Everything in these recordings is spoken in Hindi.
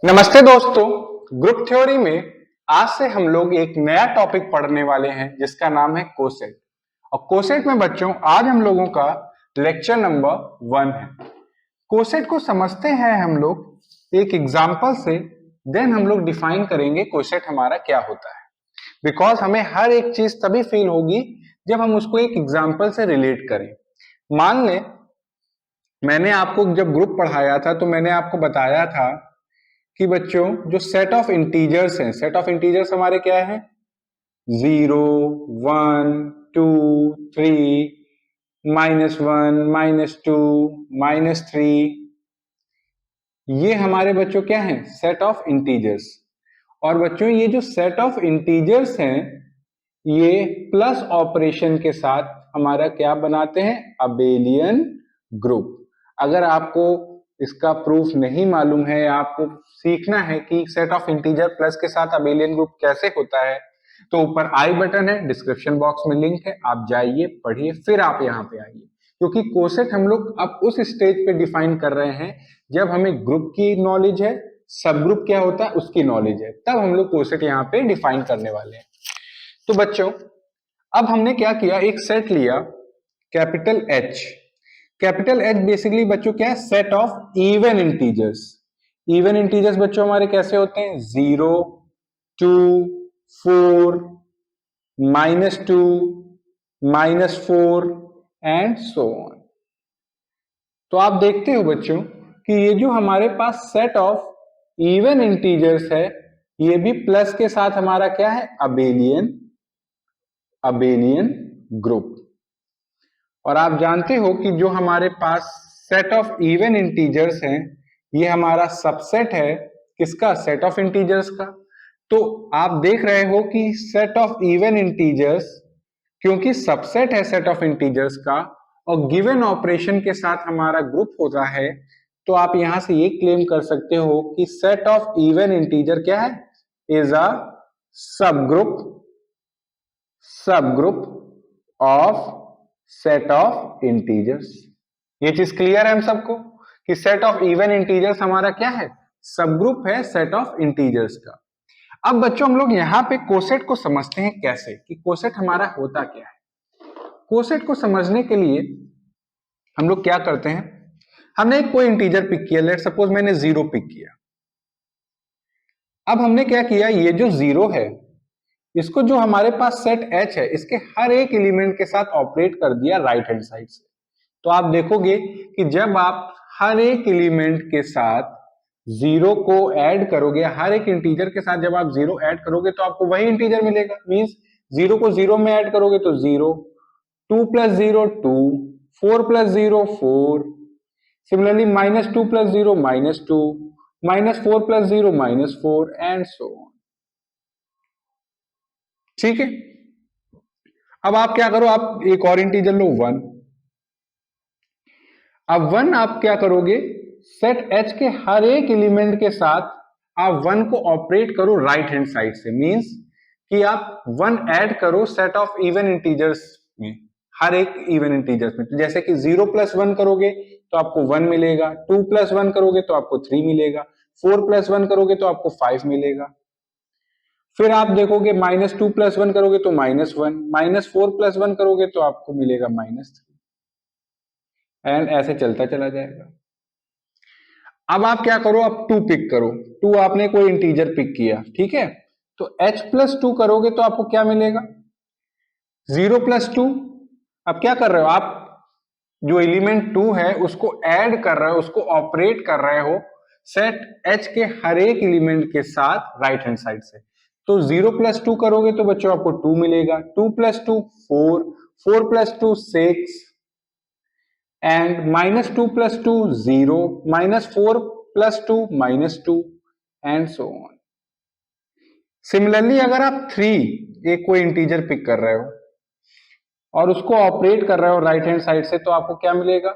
नमस्ते दोस्तों। ग्रुप थ्योरी में आज से हम लोग एक नया टॉपिक पढ़ने वाले हैं जिसका नाम है कोसेट। और कोसेट में बच्चों आज हम लोगों का लेक्चर नंबर 1 है। कोसेट को समझते हैं हम लोग एक एग्जांपल से, देन हम लोग डिफाइन करेंगे कोसेट हमारा क्या होता है। बिकॉज हमें हर एक चीज तभी फील होगी जब हम उसको एक एग्जाम्पल से रिलेट करें। मान लें मैंने आपको जब ग्रुप पढ़ाया था तो मैंने आपको बताया था कि बच्चों जो सेट ऑफ इंटीजर्स हैं, सेट ऑफ इंटीजर्स हमारे क्या है, 0, 1, 2, 3, -1, -2, -3, ये हमारे बच्चों क्या है, सेट ऑफ इंटीजर्स। और बच्चों ये जो सेट ऑफ इंटीजर्स हैं ये प्लस ऑपरेशन के साथ हमारा क्या बनाते हैं, अबेलियन ग्रुप। अगर आपको इसका प्रूफ नहीं मालूम है, आपको सीखना है कि सेट ऑफ इंटीजर प्लस के साथ अबेलियन ग्रुप कैसे होता है, तो ऊपर आई बटन है, डिस्क्रिप्शन बॉक्स में लिंक है, आप जाइए पढ़िए फिर आप यहाँ पे आइए। क्योंकि कोसेट हम लोग अब उस स्टेज पे डिफाइन कर रहे हैं जब हमें ग्रुप की नॉलेज है, सब ग्रुप क्या होता है उसकी नॉलेज है, तब हम लोग कोसेट यहाँ पे डिफाइन करने वाले हैं। तो बच्चों अब हमने क्या किया, एक सेट लिया capital H. Capital H basically बच्चों क्या है, set of even integers. Even integers बच्चों हमारे कैसे होते हैं, 0, 2, 4, -2, -4 एंड सो ऑन। तो आप देखते हो बच्चों कि ये जो हमारे पास सेट ऑफ इवन इंटीजर्स है ये भी प्लस के साथ हमारा क्या है, अबेलियन ग्रुप। और आप जानते हो कि जो हमारे पास सेट ऑफ इवन इंटीजर्स हैं ये हमारा सबसेट है किसका, सेट ऑफ इंटीजर्स का। तो आप देख रहे हो कि सेट ऑफ इवन इंटीजर्स क्योंकि सबसेट है सेट ऑफ इंटीजर्स का और गिवन ऑपरेशन के साथ हमारा ग्रुप होता है, तो आप यहां से ये क्लेम कर सकते हो कि सेट ऑफ इवन इंटीजर क्या है, इज अ सब group of set of integers. ये चीज क्लियर है हम सबको कि सेट ऑफ इवन इंटीजर्स हमारा क्या है, सब ग्रुप है सेट ऑफ इंटीजर्स का। अब बच्चों हम लोग यहाँ पे कोसेट को समझते हैं कैसे, कि कोसेट हमारा होता क्या है। कोसेट को समझने के लिए हम लोग क्या करते हैं, हमने एक कोई इंटीजर पिक किया, लेट सपोज मैंने 0 पिक किया। अब हमने क्या किया, ये जो 0 है इसको जो हमारे पास सेट H है इसके हर एक एलिमेंट के साथ ऑपरेट कर दिया राइट हैंड साइड से। तो आप देखोगे कि जब आप हर एक एलिमेंट के साथ 0 को ऐड करोगे, हर एक इंटीजर के साथ जब आप 0 ऐड करोगे तो आपको वही इंटीजर मिलेगा। मींस 0 को 0 में ऐड करोगे तो 0, 2 + 0 2, 4 + 0 4, सिमिलरली -2 + 0 -2, -4 + 0 -4 एंड सो ऑन। ठीक है, अब आप क्या करो, आप एक और इंटीजर लो 1। अब 1 आप क्या करोगे, सेट H के हर एक एलिमेंट के साथ आप 1 को ऑपरेट करो राइट हैंड साइड से। मींस कि आप 1 ऐड करो सेट ऑफ इवन इंटीजर्स में, हर एक इवन इंटीजर्स में। तो जैसे कि 0 + 1 करोगे तो आपको 1 मिलेगा, 2 + 1 करोगे तो आपको 3 मिलेगा, 4 + 1 करोगे तो आपको 5 मिलेगा। फिर आप देखोगे -2 + 1 करोगे तो -1, -4 + 1 करोगे तो आपको मिलेगा -3 एंड ऐसे चलता चला जाएगा। अब आप क्या करो, अब 2 पिक करो, 2 आपने कोई इंटीजर पिक किया, ठीक है। तो H + 2 करोगे तो आपको क्या मिलेगा, 0 + 2। अब क्या कर रहे हो आप, जो एलिमेंट 2 है उसको ऐड कर रहे हो, उसको ऑपरेट कर रहे हो सेट H के हर एक एलिमेंट के साथ राइट हैंड साइड से। तो 0 + 2 करोगे तो बच्चों आपको 2 मिलेगा, 2 + 2 4, 4 + 2 6 and -2 + 2 0, -4 + 2 -2 and so on. Similarly अगर आप 3 एक कोई इंटीजर पिक कर रहे हो और उसको ऑपरेट कर रहे हो राइट हैंड साइड से, तो आपको क्या मिलेगा,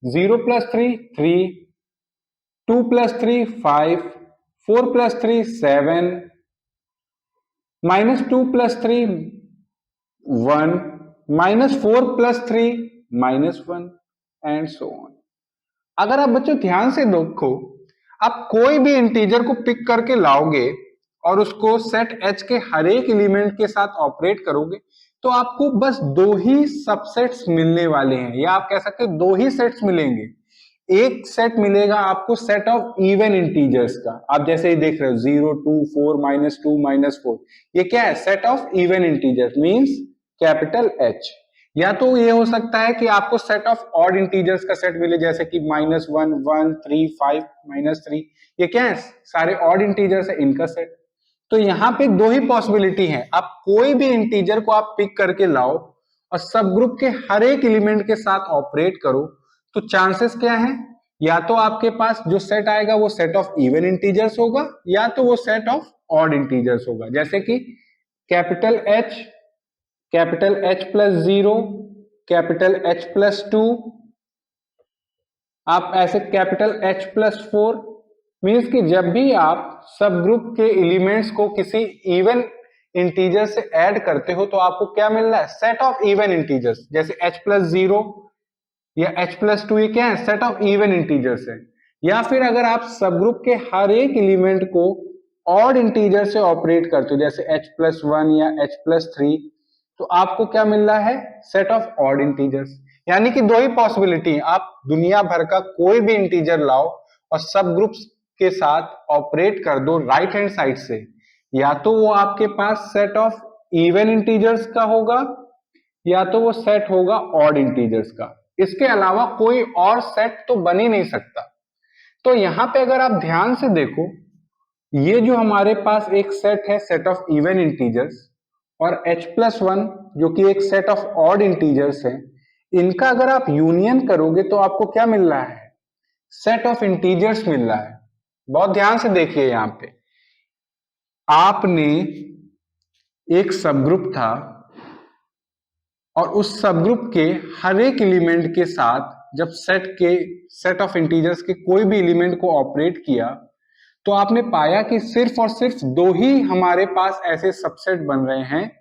0 + 3 3, 2 + 3 5, 4 + 3 7, -2 + 3 1, -4 + 3 -1 एंड सो ऑन। अगर आप बच्चों ध्यान से देखो, आप कोई भी इंटीजर को पिक करके लाओगे और उसको सेट एच के हर एक एलिमेंट के साथ ऑपरेट करोगे तो आपको बस दो ही सबसेट्स मिलने वाले हैं, या आप कह सकते हो दो ही सेट्स मिलेंगे। एक सेट मिलेगा आपको सेट ऑफ इवन इंटीजर्स का, आप जैसे ही देख रहे हो 0 2 4 -2 -4, ये क्या है? Set of even integers means capital H. या तो ये हो सकता है कि आपको सेट ऑफ ऑड इंटीजर्स का सेट मिले, जैसे कि -1 1 3 5 -3, ये क्या है? सारे ऑड इंटीजर्स है, इनका सेट। तो यहाँ पे दो ही पॉसिबिलिटी है, आप कोई भी इंटीजर को आप पिक करके लाओ और सब ग्रुप के हर एक एलिमेंट के साथ ऑपरेट करो, तो चांसेस क्या है? या तो आपके पास जो सेट आएगा वो सेट ऑफ इवन इंटीजर्स होगा, या तो वो सेट ऑफ ऑड इंटीजर्स होगा। जैसे कि capital H plus 0, capital H plus 2, आप ऐसे कैपिटल एच प्लस 4, मीन्स कि जब भी आप सब ग्रुप के एलिमेंट्स को किसी इवन इंटीजर से ऐड करते हो तो आपको क्या मिल रहा है? Set of even integers. जैसे एच प्लस 0 या एच प्लस 2, ये क्या है? सेट ऑफ इवन इंटीजर्स है। या फिर अगर आप सब ग्रुप के हर एक एलिमेंट को ऑड इंटीजर से ऑपरेट करते हो, जैसे एच प्लस 1 या एच प्लस 3, तो आपको क्या मिल रहा है? Set of odd integers. यानी कि दो ही पॉसिबिलिटी है, आप दुनिया भर का कोई भी इंटीजर लाओ और सब ग्रुप्स के साथ ऑपरेट कर दो राइट हैंड साइड से, या तो वो आपके पास सेट ऑफ इवन इंटीजर्स का होगा या तो वो सेट होगा ऑड इंटीजर्स का। इसके अलावा कोई और सेट तो बन ही नहीं सकता। तो यहां पे अगर आप ध्यान से देखो, ये जो हमारे पास एक सेट है सेट ऑफ इवन इंटीजर्स, और h प्लस 1 जो कि एक सेट ऑफ ऑड इंटीजर्स है, इनका अगर आप यूनियन करोगे तो आपको क्या मिल रहा है? सेट ऑफ इंटीजर्स मिल रहा है। बहुत ध्यान से देखिए, यहां पे आपने एक सब ग्रुप था और उस सब ग्रुप के हर एक एलिमेंट के साथ जब सेट ऑफ इंटीजर्स के कोई भी एलिमेंट को ऑपरेट किया तो आपने पाया कि सिर्फ और सिर्फ दो ही हमारे पास ऐसे सबसेट बन रहे हैं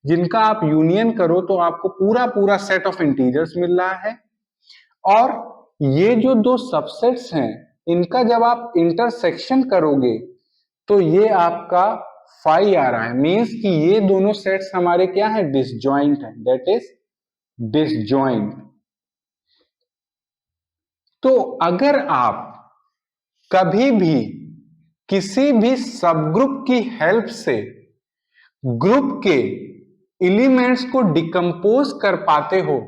जिनका आप यूनियन करो तो आपको पूरा पूरा सेट ऑफ इंटीजर्स मिल रहा है। और ये जो दो सबसेट्स हैं इनका जब आप इंटरसेक्शन करोगे तो ये आपका फाई आ रहा है, मींस कि ये दोनों सेट्स हमारे क्या है? डिसजॉइंट है, दैट इज डिसजॉइंट। तो अगर आप कभी भी किसी भी सबग्रुप की हेल्प से ग्रुप के एलिमेंट्स को डिकम्पोज कर पाते हो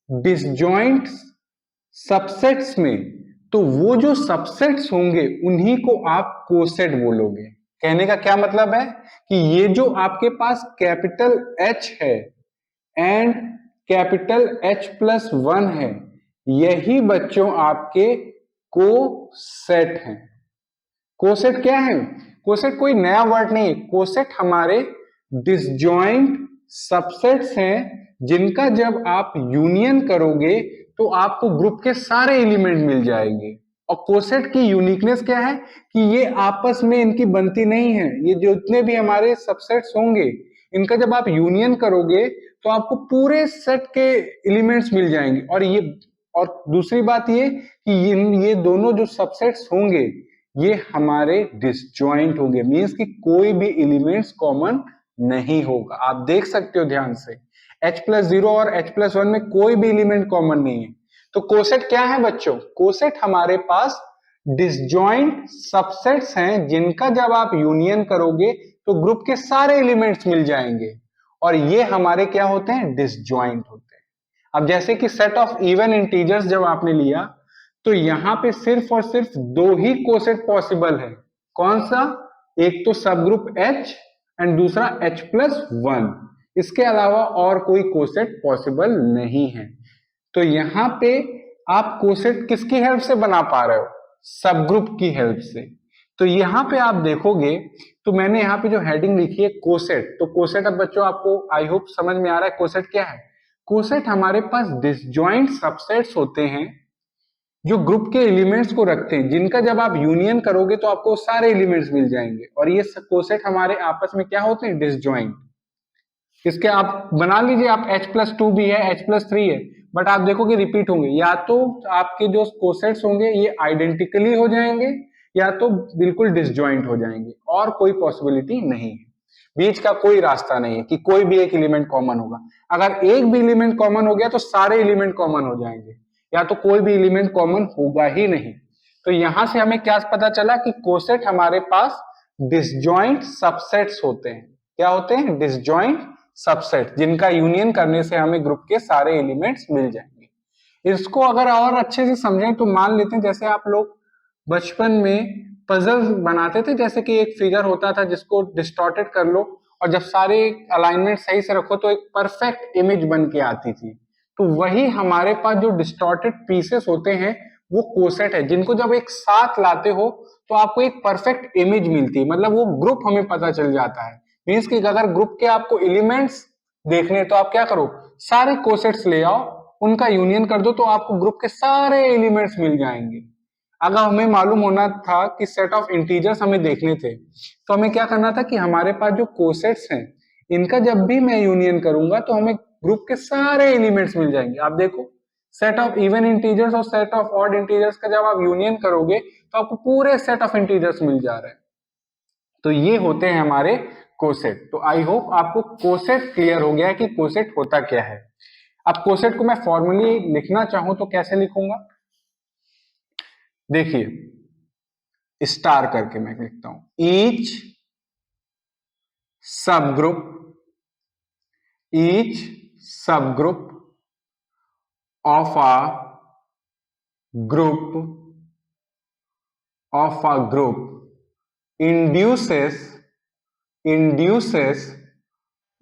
डिसजॉइंट सबसेट्स में, तो वो जो सबसेट्स होंगे उन्हीं को आप कोसेट बोलोगे। कहने का क्या मतलब है कि ये जो आपके पास कैपिटल H है एंड कैपिटल H प्लस 1 है, यही बच्चों आपके कोसेट हैं। कोसेट क्या है? कोसेट कोई नया वर्ड नहीं है, कोसेट हमारे डिसजॉइंट सबसेट्स हैं जिनका जब आप यूनियन करोगे तो आपको ग्रुप के सारे एलिमेंट मिल जाएंगे। और कोसेट की यूनिकनेस क्या है कि ये आपस में इनकी बनती नहीं है, ये जितने भी हमारे सबसेट्स होंगे इनका जब आप यूनियन करोगे तो आपको पूरे सेट के एलिमेंट्स मिल जाएंगे। और दूसरी बात ये कि ये दोनों जो सबसेट्स होंगे ये हमारे डिसजॉइंट होंगे, मींस कि कोई भी एलिमेंट्स कॉमन नहीं होगा। आप देख सकते हो ध्यान से, h प्लस 0 और h प्लस 1 में कोई भी एलिमेंट कॉमन नहीं है। तो कोसेट क्या है बच्चों? कोसेट हमारे पास डिसजॉइंट सबसेट्स हैं जिनका जब आप यूनियन करोगे तो ग्रुप के सारे एलिमेंट्स मिल जाएंगे, और ये हमारे क्या होते हैं? डिसजॉइंट होते हैं। अब जैसे कि सेट ऑफ इवन इंटीजर्स जब आपने लिया तो यहां पे सिर्फ और सिर्फ दो ही कोसेट पॉसिबल है। कौन सा? एक तो सब ग्रुप H एंड दूसरा H प्लस 1, इसके अलावा और कोई कोसेट पॉसिबल नहीं है। तो यहां पे आप कोसेट किसकी हेल्प से बना पा रहे हो? सब ग्रुप की हेल्प से। तो यहां पे आप देखोगे तो मैंने यहाँ पे जो हेडिंग लिखी है कोसेट, तो कोसेट अब बच्चों आपको आई होप समझ में आ रहा है कोसेट क्या है। कोसेट हमारे पास डिसजॉइंट सबसेट्स होते हैं जो ग्रुप के एलिमेंट्स को रखते हैं, जिनका जब आप यूनियन करोगे तो आपको सारे एलिमेंट्स मिल जाएंगे, और ये कोसेट हमारे आपस में क्या होते हैं? डिसजॉइंट। इसके आप बना लीजिए, आप h प्लस 2 भी है, h प्लस 3 है, बट आप देखोगे रिपीट होंगे, या तो आपके जो कोसेट्स होंगे ये आइडेंटिकली हो जाएंगे या तो बिल्कुल डिसजॉइंट हो जाएंगे और कोई पॉसिबिलिटी नहीं है, बीच का कोई रास्ता नहीं है कि कोई भी एक एलिमेंट कॉमन होगा। अगर एक भी एलिमेंट कॉमन हो गया तो सारे एलिमेंट कॉमन हो जाएंगे, या तो कोई भी एलिमेंट कॉमन होगा ही नहीं। तो यहां से हमें क्या पता चला कि कोसेट हमारे पास डिसजॉइंट सबसेट्स होते हैं। क्या होते हैं? डिसजॉइंट सबसेट, जिनका यूनियन करने से हमें ग्रुप के सारे एलिमेंट्स मिल जाएंगे। इसको अगर और अच्छे से समझें तो मान लेते हैं जैसे आप लोग बचपन में पजल बनाते थे, जैसे कि एक फिगर होता था जिसको डिस्टॉर्टेड कर लो और जब सारे अलाइनमेंट सही से रखो तो एक परफेक्ट इमेज बन के आती थी। तो वही हमारे पास जो डिस्टॉर्टेड पीसेस होते हैं वो कोसेट है, जिनको जब एक साथ लाते हो तो आपको एक परफेक्ट इमेज मिलती है, मतलब वो ग्रुप हमें पता चल जाता है। मीन्स कि अगर ग्रुप के आपको एलिमेंट्स देखने तो आप क्या करो, सारे कोसेट्स ले आओ, उनका यूनियन कर दो तो आपको ग्रुप के सारे एलिमेंट्स मिल जाएंगे। अगर हमें मालूम होना था कि सेट ऑफ इंटीजर्स हमें देखने थे तो हमें क्या करना था कि हमारे पास जो कोसेट्स हैं इनका जब भी मैं यूनियन करूंगा तो हमें ग्रुप के सारे एलिमेंट्स मिल जाएंगे। आप देखो, सेट ऑफ इवन इंटीजर्स और सेट ऑफ ऑड इंटीजर्स का जब आप यूनियन करोगे तो आपको पूरे सेट ऑफ इंटीजर्स मिल जा रहे हैं। तो ये होते हैं हमारे कोसेट। तो आई होप आपको कोसेट क्लियर हो गया है कि कोसेट होता क्या है। अब कोसेट को मैं फॉर्मली लिखना चाहूं तो कैसे लिखूंगा? देखिए, स्टार करके मैं लिखता हूं, ईच सब group of a group induces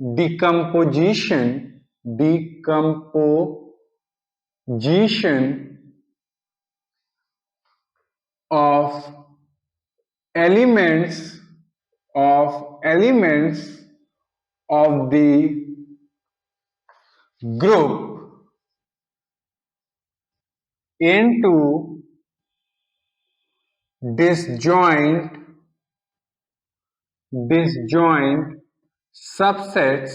decomposition of elements of the group into disjoint subsets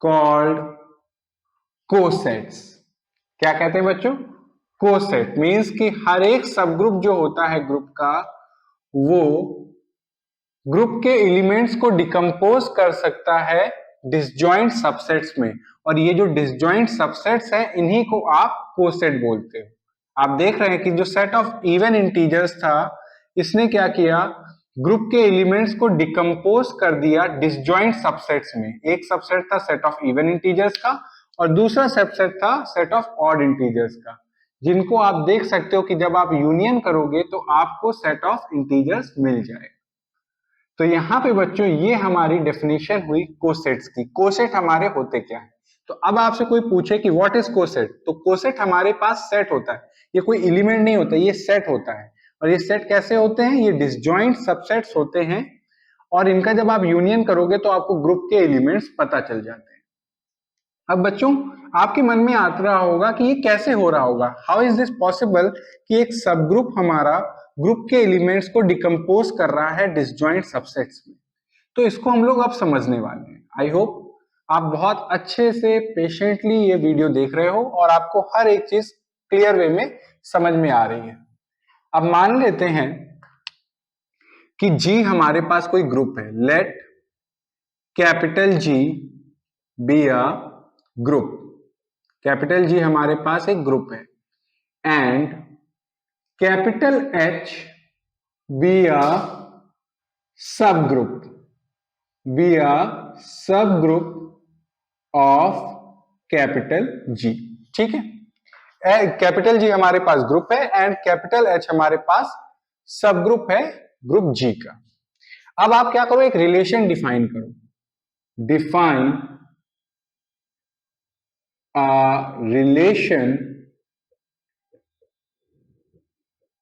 called cosets। क्या कहते हैं बच्चों? कोसेट मीन्स कि हर एक सब ग्रुप जो होता है ग्रुप का, वो ग्रुप के एलिमेंट्स को डिकम्पोज कर सकता है डिसजॉइंट सबसेट्स में, और ये जो डिसजॉइंट सबसेट्स हैं इन्हीं को आप कोसेट बोलते हो। आप देख रहे हैं कि जो सेट ऑफ इवन इंटीजर्स था इसने क्या किया, ग्रुप के एलिमेंट्स को डिकम्पोज कर दिया डिसजॉइंट सबसेट्स में। एक सबसेट था सेट ऑफ इवन इंटीजर्स का और दूसरा सबसेट था सेट ऑफ ऑड इंटीजर्स का, जिनको आप देख सकते हो कि जब आप यूनियन करोगे तो आपको सेट ऑफ इंटीजर्स मिल जाए। तो यहाँ पे बच्चों ये हमारी डेफिनेशन हुई कोसेट्स की। कोसेट हमारे होते क्या है? तो अब आपसे कोई पूछे कि व्हाट इज कोसेट, तो कोसेट हमारे पास सेट होता है। ये कोई एलिमेंट नहीं होता, ये सेट होता है। और ये सेट कैसे होते हैं? ये डिसजॉइंट सबसेट्स होते हैं और इनका जब आप यूनियन करोगे तो आपको ग्रुप के एलिमेंट्स पता चल जाते हैं। अब बच्चों आपके मन में आता रहा होगा कि ये कैसे हो रहा होगा, हाउ इज दिस पॉसिबल कि एक सब ग्रुप हमारा ग्रुप के एलिमेंट्स को डिकम्पोज कर रहा है डिसजॉइंट सबसेट्स में। तो इसको हम लोग अब समझने वाले हैं। आई होप आप बहुत अच्छे से पेशेंटली ये वीडियो देख रहे हो और आपको हर एक चीज क्लियर वे में समझ में आ रही है। अब मान लेते हैं कि जी हमारे पास कोई ग्रुप है, let capital G be a group. Capital G हमारे पास एक ग्रुप है and capital H be a सब ग्रुप ऑफ कैपिटल जी। ठीक है, कैपिटल जी हमारे पास ग्रुप है एंड कैपिटल एच हमारे पास सब ग्रुप है ग्रुप जी का। अब आप क्या करो, एक रिलेशन डिफाइन करो, define relation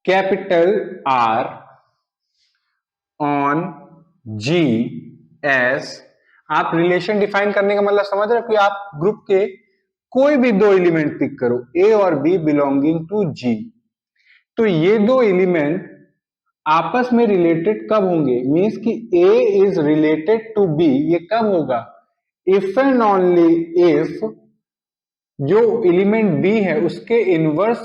capital R on G S. आप रिलेशन डिफाइन करने का मतलब समझ रहे हो कि आप ग्रुप के कोई भी दो एलिमेंट पिक करो, ए और बी बिलोंगिंग टू जी। तो ये दो एलिमेंट आपस में रिलेटेड कब होंगे? मींस कि ए इज रिलेटेड टू बी, ये कब होगा? इफ एंड ओनली इफ जो एलिमेंट बी है उसके इनवर्स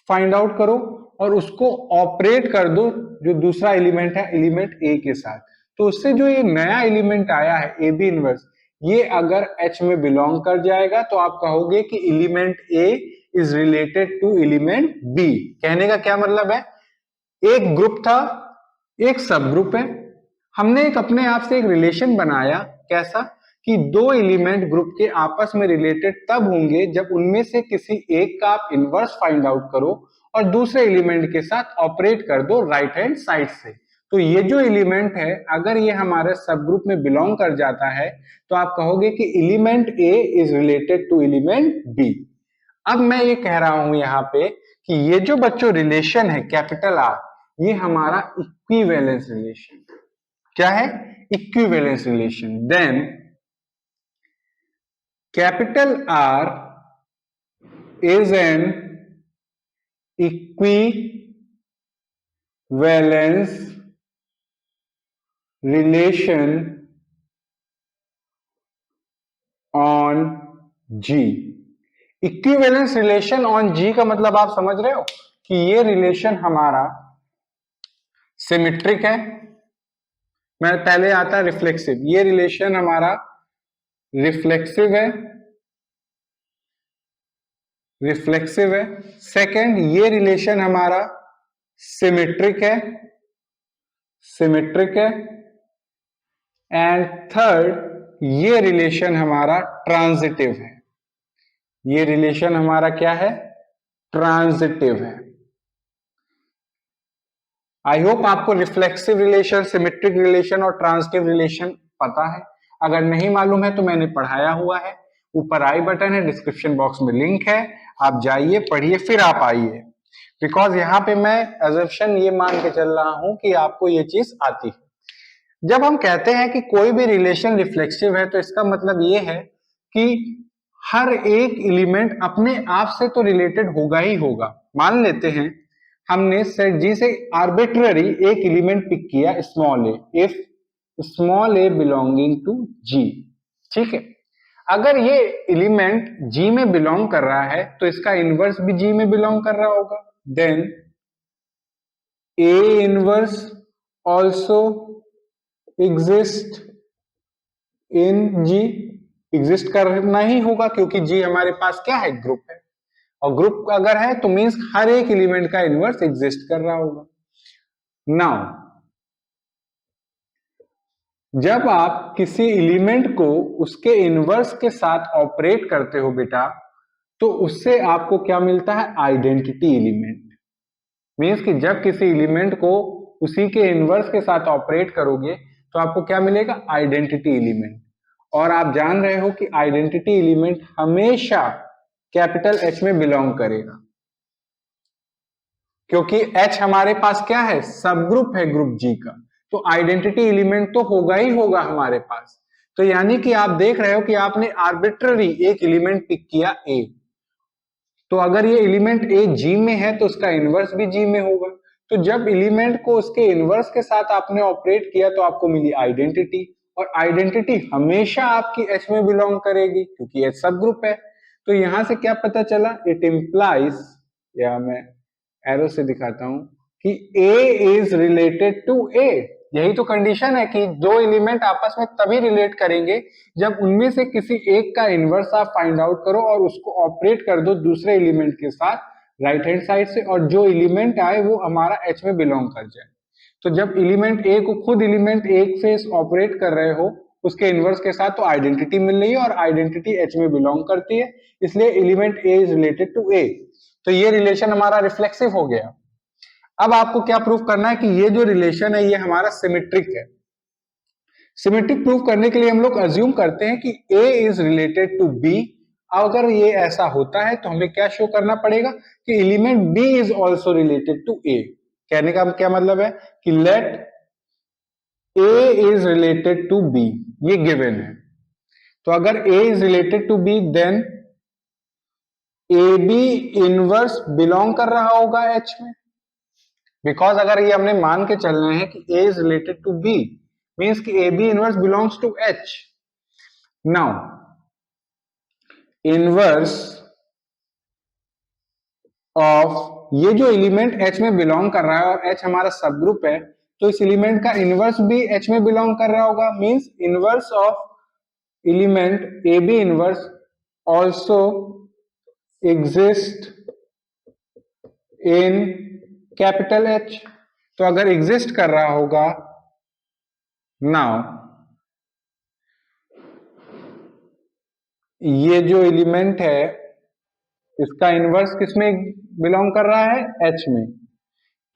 फाइंड आउट करो और उसको ऑपरेट कर दो जो दूसरा एलिमेंट है एलिमेंट ए के साथ। तो उससे जो ये नया एलिमेंट आया है ए बी इनवर्स, ये अगर एच में बिलोंग कर जाएगा तो आप कहोगे कि element A is related to element B. कहने का क्या मतलब है, एक ग्रुप था, एक सब ग्रुप है, हमने एक अपने आप से एक रिलेशन बनाया, कैसा कि दो एलिमेंट ग्रुप के आपस में रिलेटेड तब होंगे जब उनमें से किसी एक का आप इनवर्स फाइंड आउट करो और दूसरे एलिमेंट के साथ ऑपरेट कर दो राइट हैंड साइड से। तो ये जो एलिमेंट है अगर ये हमारे सब ग्रुप में बिलोंग कर जाता है तो आप कहोगे कि element A is related to element B. अब मैं ये कह रहा हूं यहां पे कि ये जो बच्चों रिलेशन है कैपिटल आर, ये हमारा इक्विवेलेंस रिलेशन, क्या है, equivalence relation. Then capital R is an equivalence relation on G। Equivalence relation on G का मतलब आप समझ रहे हो कि ये रिलेशन हमारा सिमेट्रिक है। मैं पहले आता रिफ्लेक्सिव, ये रिलेशन हमारा रिफ्लेक्सिव है, रिफ्लेक्सिव है। सेकंड, ये रिलेशन हमारा सिमेट्रिक है, सिमेट्रिक है। एंड थर्ड, ये रिलेशन हमारा ट्रांजिटिव है, ये रिलेशन हमारा क्या है, ट्रांजिटिव है। आई होप आपको रिफ्लेक्सिव रिलेशन, सिमेट्रिक रिलेशन और ट्रांजिटिव रिलेशन पता है। अगर नहीं मालूम है तो मैंने पढ़ाया हुआ है, ऊपर आई बटन है, डिस्क्रिप्शन बॉक्स में लिंक है, आप जाइए पढ़िए फिर आप आइए। बिकॉज यहाँ पे मैं अजम्पशन ये मान के चल रहा हूं कि आपको ये चीज आती है। जब हम कहते हैं कि कोई भी रिलेशन रिफ्लेक्सिव है तो इसका मतलब ये है कि हर एक एलिमेंट अपने आप से तो रिलेटेड होगा ही होगा। मान लेते हैं हमने सेट जी से आर्बिट्ररी एक एलिमेंट पिक किया small a, if small a belonging to G, ठीक है। अगर ये एलिमेंट जी में बिलोंग कर रहा है तो इसका इनवर्स भी जी में बिलोंग कर रहा होगा। Then A inverse also exist in G, exist करना ही होगा क्योंकि जी हमारे पास क्या है, ग्रुप है, और ग्रुप अगर है तो मींस हर एक एलिमेंट का इनवर्स एग्जिस्ट कर रहा होगा। नाउ जब आप किसी एलिमेंट को उसके इनवर्स के साथ ऑपरेट करते हो बेटा, तो उससे आपको क्या मिलता है, आइडेंटिटी एलिमेंट। मींस कि जब किसी एलिमेंट को उसी के इनवर्स के साथ ऑपरेट करोगे तो आपको क्या मिलेगा, आइडेंटिटी एलिमेंट। और आप जान रहे हो कि आइडेंटिटी एलिमेंट हमेशा कैपिटल एच में बिलोंग करेगा, क्योंकि एच हमारे पास क्या है, सब ग्रुप है ग्रुप जी का, तो आइडेंटिटी एलिमेंट तो होगा ही होगा हमारे पास। तो यानी कि आप देख रहे हो कि आपने आर्बिट्ररी एक एलिमेंट पिक किया ए, तो अगर ये एलिमेंट ए जी में है तो उसका इनवर्स भी जी में होगा। तो जब एलिमेंट को उसके इनवर्स के साथ आपने ऑपरेट किया तो आपको मिली आइडेंटिटी, और आइडेंटिटी हमेशा आपकी एच में बिलोंग करेगी क्योंकि एच सब ग्रुप है। तो यहां से क्या पता चला, इट इंप्लाइज, या मैं एरो से दिखाता हूं कि ए इज रिलेटेड टू ए। यही तो कंडीशन है कि दो एलिमेंट आपस में तभी रिलेट करेंगे जब उनमें से किसी एक का इनवर्स आप फाइंड आउट करो और उसको ऑपरेट कर दो दूसरे एलिमेंट के साथ राइट हैंड साइड से, और जो एलिमेंट आए वो हमारा एच में बिलोंग कर जाए। तो जब एलिमेंट ए को खुद एलिमेंट एक से ऑपरेट कर रहे हो उसके इनवर्स के साथ, तो आइडेंटिटी मिल रही है और आइडेंटिटी एच में बिलोंग करती है, इसलिए element A is related to a. तो ये रिलेशन हमारा रिफ्लेक्सिव हो गया। अब आपको क्या प्रूफ करना है कि ये जो रिलेशन है ये हमारा सिमेट्रिक है। सिमेट्रिक प्रूफ करने के लिए हम लोग अज्यूम करते हैं कि A is related to B। अगर ये ऐसा होता है तो हमें क्या शो करना पड़ेगा कि element B is also related to A। कहने का क्या मतलब है कि let A is related to B, ये गिवन है। तो अगर A is related to B then AB inverse belong कर रहा होगा H में, बिकॉज अगर ये हमने मान के चलना है कि A is related to B means कि AB inverse belongs to H। Now inverse of ये जो एलिमेंट H में बिलोंग कर रहा है और H हमारा सब ग्रुप है, तो इस एलिमेंट का इनवर्स भी H में बिलोंग कर रहा होगा, means inverse of element AB inverse also exist in capital H। तो अगर एग्जिस्ट कर रहा होगा, नाउ ये जो एलिमेंट है इसका इनवर्स किसमें बिलोंग कर रहा है? H में।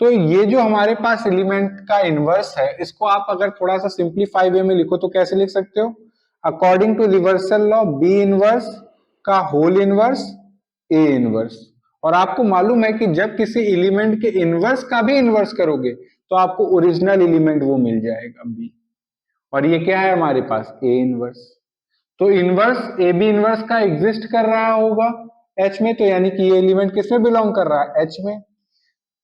तो ये जो हमारे पास एलिमेंट का इनवर्स है, इसको आप अगर थोड़ा सा सिंप्लीफाई वे में लिखो तो कैसे लिख सकते हो? According to reversal law, B inverse का होल इनवर्स ए इनवर्स। और आपको मालूम है कि जब किसी एलिमेंट के इनवर्स का भी इनवर्स करोगे तो आपको ओरिजिनल एलिमेंट वो मिल जाएगा बी, और ये क्या है हमारे पास? A inverse. तो इनवर्स ए बी इनवर्स का एग्जिस्ट कर रहा होगा एच में, तो यानी कि ये एलिमेंट किसमें बिलोंग कर रहा है? एच में।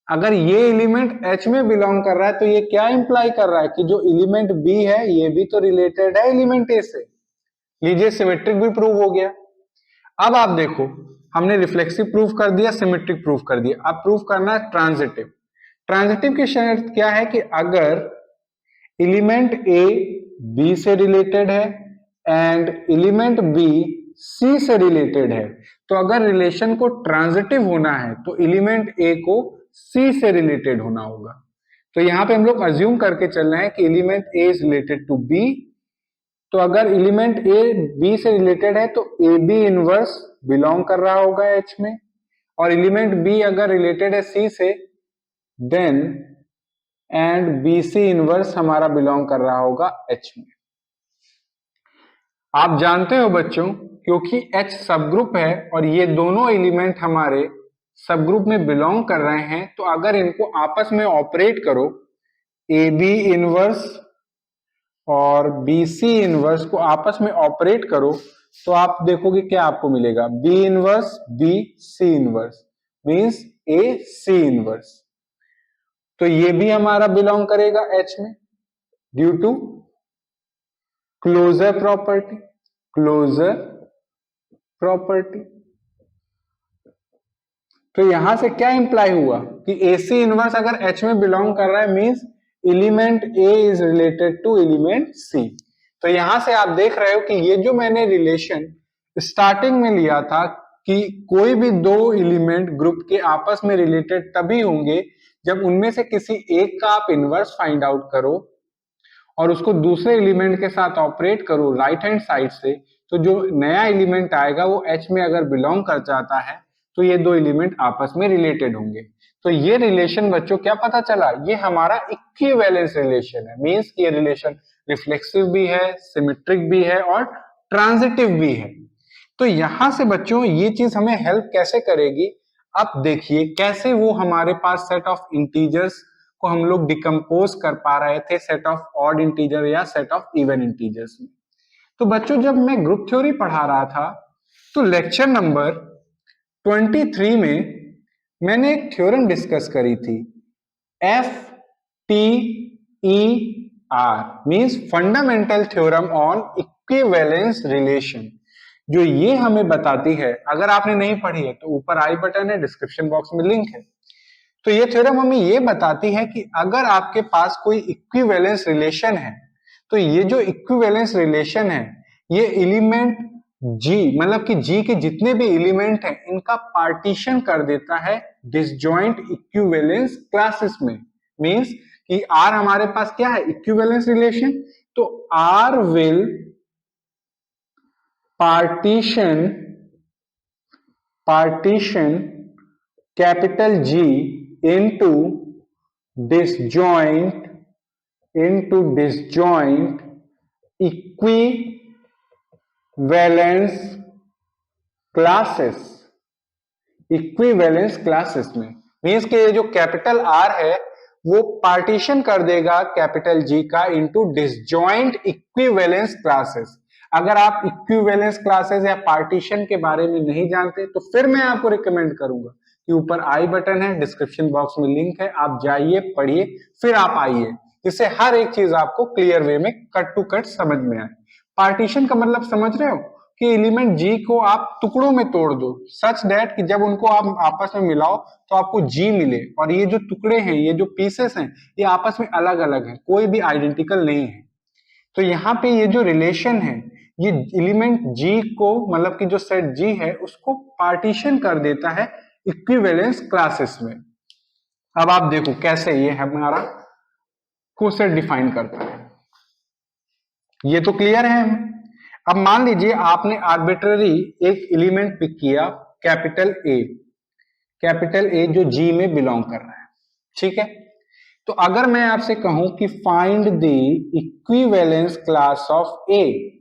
अगर ये एलिमेंट एच में बिलोंग कर रहा है तो ये क्या इंप्लाई कर रहा है कि जो एलिमेंट बी है ये भी तो रिलेटेड है एलिमेंट ए से। लीजिए, सिमेट्रिक भी प्रूव हो गया। अब आप देखो, हमने रिफ्लेक्सिव प्रूफ कर दिया, सिमेट्रिक प्रूफ कर दिया, अब प्रूफ करना है ट्रांजिटिव। ट्रांजिटिव की शर्त क्या है कि अगर एलिमेंट ए बी से रिलेटेड है एंड एलिमेंट बी सी से रिलेटेड है, तो अगर रिलेशन को ट्रांजिटिव होना है तो एलिमेंट ए को सी से रिलेटेड होना होगा। तो यहां पे हम लोग अज्यूम करके चल रहे हैं कि element A is related to B. तो अगर एलिमेंट ए बी से रिलेटेड है तो ए बी इनवर्स बिलोंग कर रहा होगा एच में, और एलिमेंट बी अगर रिलेटेड है सी से, then and B C inverse हमारा बिलोंग कर रहा होगा एच में। आप जानते हो बच्चों, क्योंकि H सब ग्रुप है और ये दोनों एलिमेंट हमारे सब ग्रुप में बिलोंग कर रहे हैं, तो अगर इनको आपस में ऑपरेट करो, ए बी इनवर्स और बी सी इनवर्स को आपस में ऑपरेट करो, तो आप देखोगे क्या आपको मिलेगा? B inverse b C inverse means a c inverse. तो ये भी हमारा बिलोंग करेगा H में due to closure property. Closure property. तो यहां से क्या इंप्लाई हुआ कि AC इनवर्स अगर H में बिलोंग कर रहा है means element A is related to element C। तो यहां से आप देख रहे हो कि ये जो मैंने रिलेशन स्टार्टिंग में लिया था कि कोई भी दो एलिमेंट ग्रुप के आपस में रिलेटेड तभी होंगे जब उनमें से किसी एक का आप इनवर्स फाइंड आउट करो और उसको दूसरे एलिमेंट के साथ ऑपरेट करो राइट हैंड साइड से, तो जो नया एलिमेंट आएगा वो H में अगर बिलोंग कर जाता है तो ये दो एलिमेंट आपस में रिलेटेड होंगे। तो ये रिलेशन बच्चों क्या पता चला? ये हमारा इक्विवेलेंस रिलेशन है, मींस ये रिलेशन रिफ्लेक्सिव भी है, सिमेट्रिक भी है और ट्रांजिटिव भी है। तो यहां से बच्चों ये चीज हमें हेल्प कैसे करेगी? आप देखिए कैसे वो हमारे पास सेट ऑफ इंटीजर्स को हम लोग डिकम्पोज कर पा रहे थे सेट ऑफ ऑड इंटीजर या सेट ऑफ इवन इंटीजर्स में। तो बच्चों जब मैं ग्रुप थ्योरी पढ़ा रहा था तो लेक्चर नंबर 23 में मैंने एक थ्योरम डिस्कस करी थी, F T E R means fundamental theorem on equivalence relation, जो ये हमें बताती है, अगर आपने नहीं पढ़ी है तो ऊपर आई बटन है, डिस्क्रिप्शन बॉक्स में लिंक है। तो ये थ्योरम हमें ये बताती है कि अगर आपके पास कोई इक्विवेलेंस रिलेशन है तो ये जो इक्विवेलेंस रिलेशन है ये एलिमेंट G, मतलब कि G के जितने भी एलिमेंट हैं इनका पार्टीशन कर देता है डिसजॉइंट इक्विवेलेंस क्लासेस में। मींस कि R हमारे पास क्या है? Equivalence relation. तो R will partition capital G into disjoint equivalence classes में। मींस के ये जो कैपिटल R है वो पार्टीशन कर देगा कैपिटल G का इनटू डिसजॉइंट इक्विवेलेंस क्लासेस। अगर आप इक्विवेलेंस क्लासेस या पार्टीशन के बारे में नहीं जानते तो फिर मैं आपको रिकमेंड करूंगा कि ऊपर आई बटन है, डिस्क्रिप्शन बॉक्स में लिंक है, आप जाइए पढ़िए फिर आप आइए, जिससे हर एक चीज आपको क्लियर वे में कट टू कट समझ में आए। पार्टीशन का मतलब समझ रहे हो? कि एलिमेंट जी को आप टुकड़ों में तोड़ दो, सच दैट कि जब उनको आप आपस में मिलाओ तो आपको जी मिले, और ये जो टुकड़े हैं, ये जो पीसेस हैं, ये आपस में अलग अलग हैं, कोई भी आइडेंटिकल नहीं है। तो यहाँ पे ये जो रिलेशन है, ये एलिमेंट जी को, मतलब कि जो सेट जी है उसको पार्टीशन कर देता है इक्विवेलेंस क्लासेस में। अब आप देखो कैसे ये हमारा कोसेट डिफाइन करता है, ये तो क्लियर है हमें। अब मान लीजिए आपने आर्बिट्ररी एक एलिमेंट पिक किया कैपिटल ए जो जी में बिलोंग कर रहा है, ठीक है। तो अगर मैं आपसे कहूं कि find the equivalence class of a,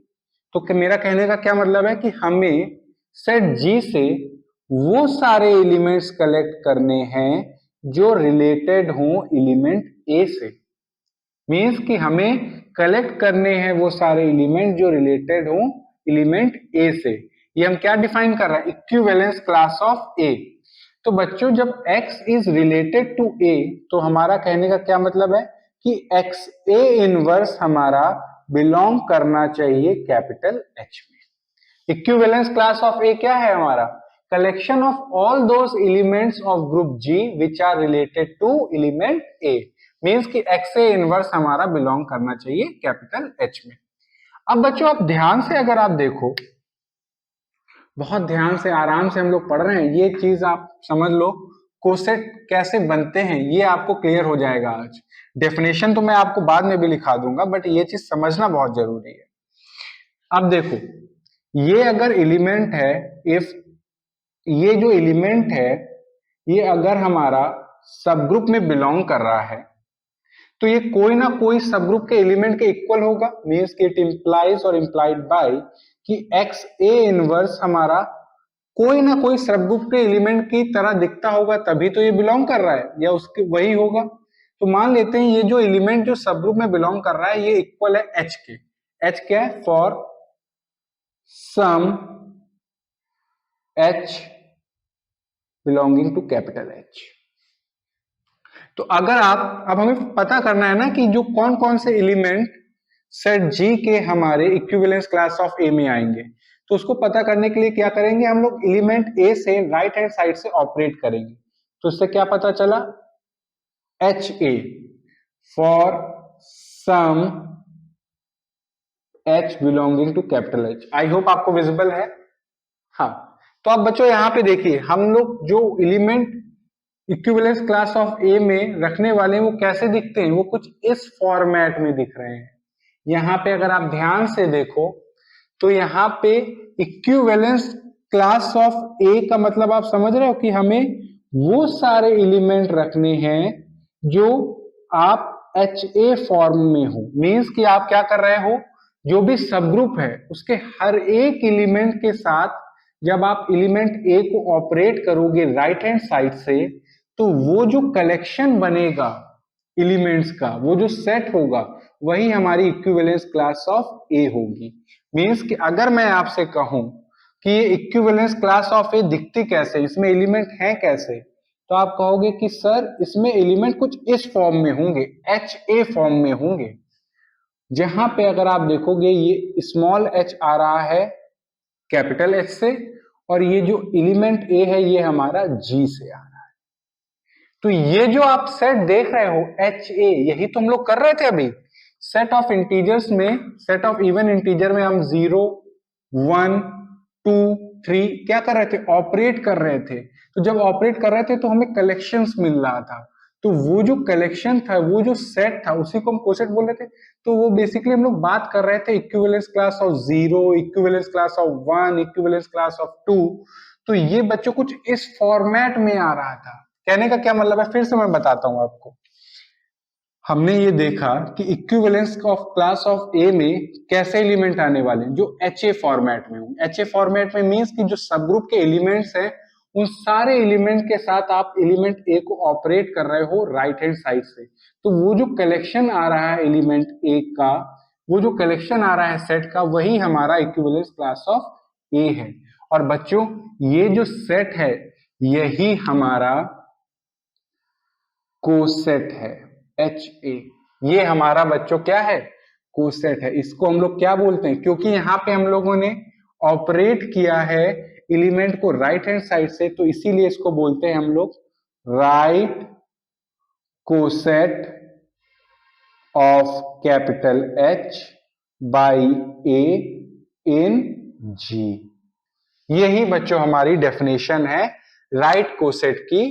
तो मेरा कहने का क्या मतलब है कि हमें सेट जी से वो सारे एलिमेंट्स कलेक्ट करने हैं जो रिलेटेड हों एलिमेंट ए से। मीन्स कि हमें कलेक्ट करने हैं वो सारे एलिमेंट जो रिलेटेड हों एलिमेंट ए से। ये हम क्या डिफाइन कर रहे हैं, इक्विवेलेंस क्लास ऑफ ए। तो बच्चों जब x is related to a, तो हमारा कहने का क्या मतलब है कि x a इनवर्स हमारा बिलोंग करना चाहिए कैपिटल H में। इक्विवेलेंस क्लास ऑफ a क्या है हमारा, collection of all those elements of group G which are related to element a। मीन्स कि x a इनवर्स हमारा बिलोंग करना चाहिए कैपिटल H में। अब बच्चों आप ध्यान से अगर आप देखो, बहुत ध्यान से आराम से हम लोग पढ़ रहे हैं, ये चीज आप समझ लो कोसेट कैसे बनते हैं ये आपको क्लियर हो जाएगा आज। डेफिनेशन तो मैं आपको बाद में भी लिखा दूंगा, बट ये चीज समझना बहुत जरूरी है। अब देखो ये अगर एलिमेंट है, इफ ये जो एलिमेंट है ये अगर हमारा सब ग्रुप में बिलोंग कर रहा है तो ये कोई ना कोई सब ग्रुप के एलिमेंट के इक्वल होगा। मीन्स कि इट इंप्लाइज और इंप्लाइड बाय कि एक्स ए इनवर्स हमारा कोई ना कोई सब ग्रुप के एलिमेंट की तरह दिखता होगा, तभी तो ये बिलोंग कर रहा है, या उसके वही होगा। तो मान लेते हैं ये जो एलिमेंट जो सब ग्रुप में बिलोंग कर रहा है ये इक्वल है एच के। एच क्या है, for some H belonging to capital H. तो अगर आप, अब हमें पता करना है ना कि जो कौन कौन से एलिमेंट सेट जी के हमारे इक्विवेलेंस क्लास ऑफ ए में आएंगे, तो उसको पता करने के लिए क्या करेंगे हम लोग, एलिमेंट ए से राइट हैंड साइड से ऑपरेट करेंगे। तो इससे क्या पता चला, H A for some H belonging to capital H. I hope आपको विजिबल है। हाँ, तो अब बच्चों यहां पे देखिए हम लोग जो एलिमेंट इक्विवेलेंस क्लास ऑफ ए में रखने वाले हैं वो कैसे दिखते हैं, वो कुछ इस फॉर्मेट में दिख रहे हैं। यहाँ पे अगर आप ध्यान से देखो तो यहाँ पे इक्विवेलेंस क्लास ऑफ ए का मतलब आप समझ रहे हो कि हमें वो सारे एलिमेंट रखने हैं जो आप एच ए फॉर्म में हो। मीन्स कि आप क्या कर रहे हो, जो भी सब ग्रुप है उसके हर एक एलिमेंट के साथ जब आप एलिमेंट ए को ऑपरेट करोगे राइट हैंड साइड से, तो वो जो कलेक्शन बनेगा एलिमेंट्स का, वो जो सेट होगा वही हमारी इक्विवेलेंस क्लास ऑफ ए होगी। मींस कि अगर मैं आपसे कहूं कि ये इक्विवेलेंस क्लास ऑफ ए दिखती कैसे, इसमें एलिमेंट हैं कैसे, तो आप कहोगे कि सर इसमें एलिमेंट कुछ इस फॉर्म में होंगे, एच ए फॉर्म में होंगे। जहां पे अगर आप देखोगे ये स्मॉल एच आ रहा है कैपिटल एच से, और ये जो एलिमेंट ए है ये हमारा जी से आ रहा है। तो ये जो आप सेट देख रहे हो एच ए, यही तो हम लोग कर रहे थे अभी। सेट ऑफ इंटीजर्स में, सेट ऑफ इवन इंटीजर में हम 0 1 2 3 क्या कर रहे थे, ऑपरेट कर रहे थे। तो जब ऑपरेट कर रहे थे तो हमें कलेक्शंस मिल रहा था, तो वो जो कलेक्शन था, वो जो सेट था, उसी को हम कोसेट बोल रहे थे। तो वो बेसिकली हम लोग बात कर रहे थे equivalence class of 0, equivalence class of 1, equivalence class of 2। तो ये बच्चों कुछ इस फॉर्मेट में आ रहा था। कहने का क्या मतलब है, फिर से मैं बताता हूं आपको। हमने ये देखा कि इक्विवेलेंस ऑफ क्लास ऑफ ए में कैसे एलिमेंट आने वाले हैं, जो एच ए फॉर्मेट में हो। एच ए फॉर्मेट में मीन्स कि जो सब ग्रुप के एलिमेंट्स हैं उन सारे एलिमेंट के साथ आप एलिमेंट ए को ऑपरेट कर रहे हो राइट हैंड साइड से। तो वो जो कलेक्शन आ रहा है एलिमेंट ए का, वो जो कलेक्शन आ रहा है सेट का, वही हमारा इक्विवेलेंस क्लास ऑफ ए है। और बच्चों ये जो सेट है यही हमारा कोसेट है, एच ए। ये हमारा बच्चों क्या है, कोसेट है। इसको हम लोग क्या बोलते हैं, क्योंकि यहाँ पे हम लोगों ने ऑपरेट किया है एलिमेंट को राइट हैंड साइड से, तो इसीलिए इसको बोलते हैं हम लोग right coset of capital H by A in G। यही बच्चों हमारी डेफिनेशन है राइट कोसेट की,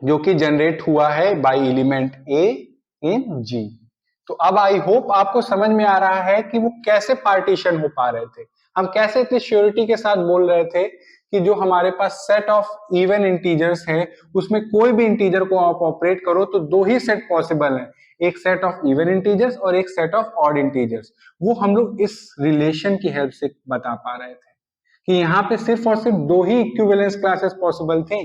जो कि जनरेट हुआ है by element A in G। तो अब आई होप आपको समझ में आ रहा है कि वो कैसे पार्टीशन हो पा रहे थे, हम कैसे इतनी श्योरिटी के साथ बोल रहे थे कि जो हमारे पास सेट ऑफ इवन इंटीजर्स है उसमें कोई भी इंटीजर को आप ऑपरेट करो तो दो ही सेट पॉसिबल है, एक सेट ऑफ इवन इंटीजर्स और एक सेट ऑफ ऑड इंटीजर्स। वो हम लोग इस रिलेशन की हेल्प से बता पा रहे थे कि यहाँ पे सिर्फ और सिर्फ दो ही इक्विवेलेंस क्लासेस पॉसिबल थी,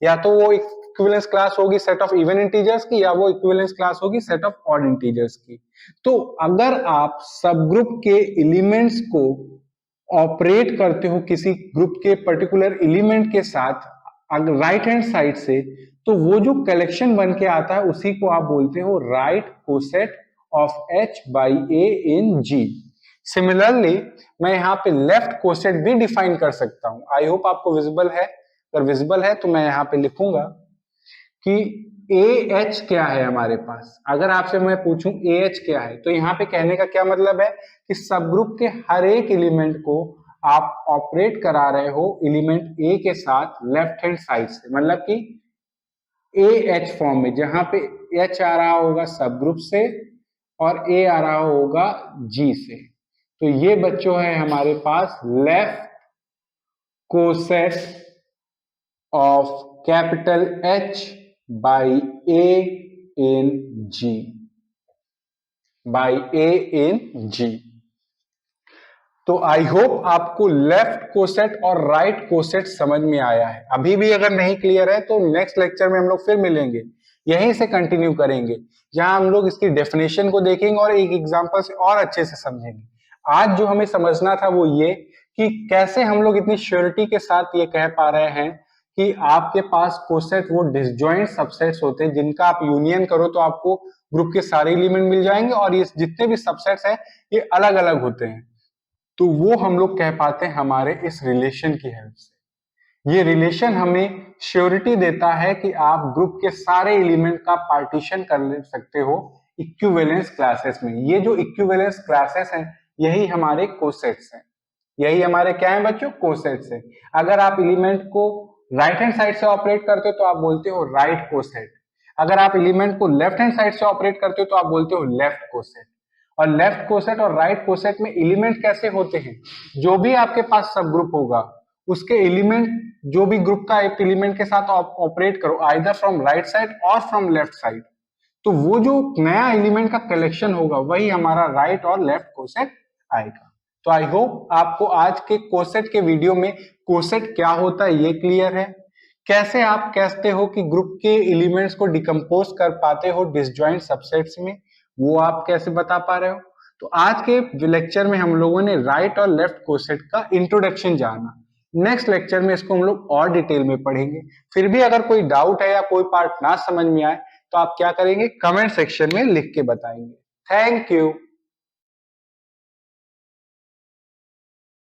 या तो वो इक्विवेलेंस क्लास होगी सेट ऑफ इवन इंटीजर्स की, या वो इक्विवेलेंस क्लास होगी सेट ऑफ ऑड इंटीजर्स की। तो अगर आप सब ग्रुप के एलिमेंट्स को ऑपरेट करते हो किसी ग्रुप के पर्टिकुलर एलिमेंट के साथ अगर राइट हैंड साइड से, तो वो जो कलेक्शन बन के आता है उसी को आप बोलते हो right coset of H by A in G। Similarly मैं यहाँ पे लेफ्ट कोसेट भी डिफाइन कर सकता हूं। आई होप आपको विजिबल है, अगर विजिबल है तो मैं यहाँ पे लिखूंगा कि AH क्या है हमारे पास। अगर आपसे मैं पूछूं AH क्या है, तो यहाँ पे कहने का क्या मतलब है कि सब ग्रुप के हर एक एलिमेंट को आप ऑपरेट करा रहे हो एलिमेंट A के साथ लेफ्ट हैंड साइड से, मतलब कि AH फॉर्म में, जहां पे H आ रहा होगा सब ग्रुप से और A आ रहा होगा G से। तो ये बच्चों है हमारे पास left coset of capital H by A in G, by A in G। तो आई होप आपको लेफ्ट कोसेट और राइट कोसेट समझ में आया है। अभी भी अगर नहीं क्लियर है तो नेक्स्ट लेक्चर में हम लोग फिर मिलेंगे, यहीं से कंटिन्यू करेंगे, जहां हम लोग इसकी डेफिनेशन को देखेंगे और एक एग्जांपल से और अच्छे से समझेंगे। आज जो हमें समझना था वो ये कि कैसे हम लोग इतनी श्योरिटी के साथ ये कह पा रहे हैं कि आपके पास कोसेट वो डिसजॉइंट सबसेट्स होते हैं जिनका आप यूनियन करो तो आपको ग्रुप के सारे एलिमेंट मिल जाएंगे, और ये जितने भी सबसेट्स हैं ये अलग अलग होते हैं। तो वो हम लोग कह पाते हैं हमारे इस रिलेशन की हेल्प से। ये रिलेशन हमें श्योरिटी देता है कि आप ग्रुप के सारे एलिमेंट का पार्टीशन कर सकते हो इक्विवेलेंस क्लासेस में। ये जो इक्विवेलेंस क्लासेस हैं यही हमारे कोसेट्स हैं, यही हमारे क्या है बच्चों, कोसेट्स हैं। अगर आप एलिमेंट को राइट हैंड साइड से ऑपरेट करते हो तो आप बोलते हो राइट कोसेट, अगर आप एलिमेंट को लेफ्ट हैंड साइड से ऑपरेट करते हो तो आप बोलते हो लेफ्ट कोसेट। और लेफ्ट कोसेट और राइट कोसेट में एलिमेंट कैसे होते हैं, जो भी आपके पास सब ग्रुप होगा उसके एलिमेंट, जो भी ग्रुप का एक एलिमेंट के साथ ऑपरेट करो आइदर फ्रॉम राइट साइड और फ्रॉम लेफ्ट साइड, तो वो जो नया एलिमेंट का कलेक्शन होगा वही हमारा राइट और लेफ्ट कोसेट आएगा। तो आई होप आपको आज के कोसेट के वीडियो में कोसेट क्या होता है ये क्लियर है, कैसे आप कहते हो कि ग्रुप के एलिमेंट्स को डिकम्पोज कर पाते हो डिसजॉइंट सबसेट्स में, वो आप कैसे बता पा रहे हो। तो आज के जो लेक्चर में हम लोगों ने राइट और लेफ्ट कोसेट का इंट्रोडक्शन जाना, नेक्स्ट लेक्चर में इसको हम लोग और डिटेल में पढ़ेंगे। फिर भी अगर कोई डाउट है या कोई पार्ट ना समझ में आए तो आप क्या करेंगे, कमेंट सेक्शन में लिख के बताएंगे। Thank you.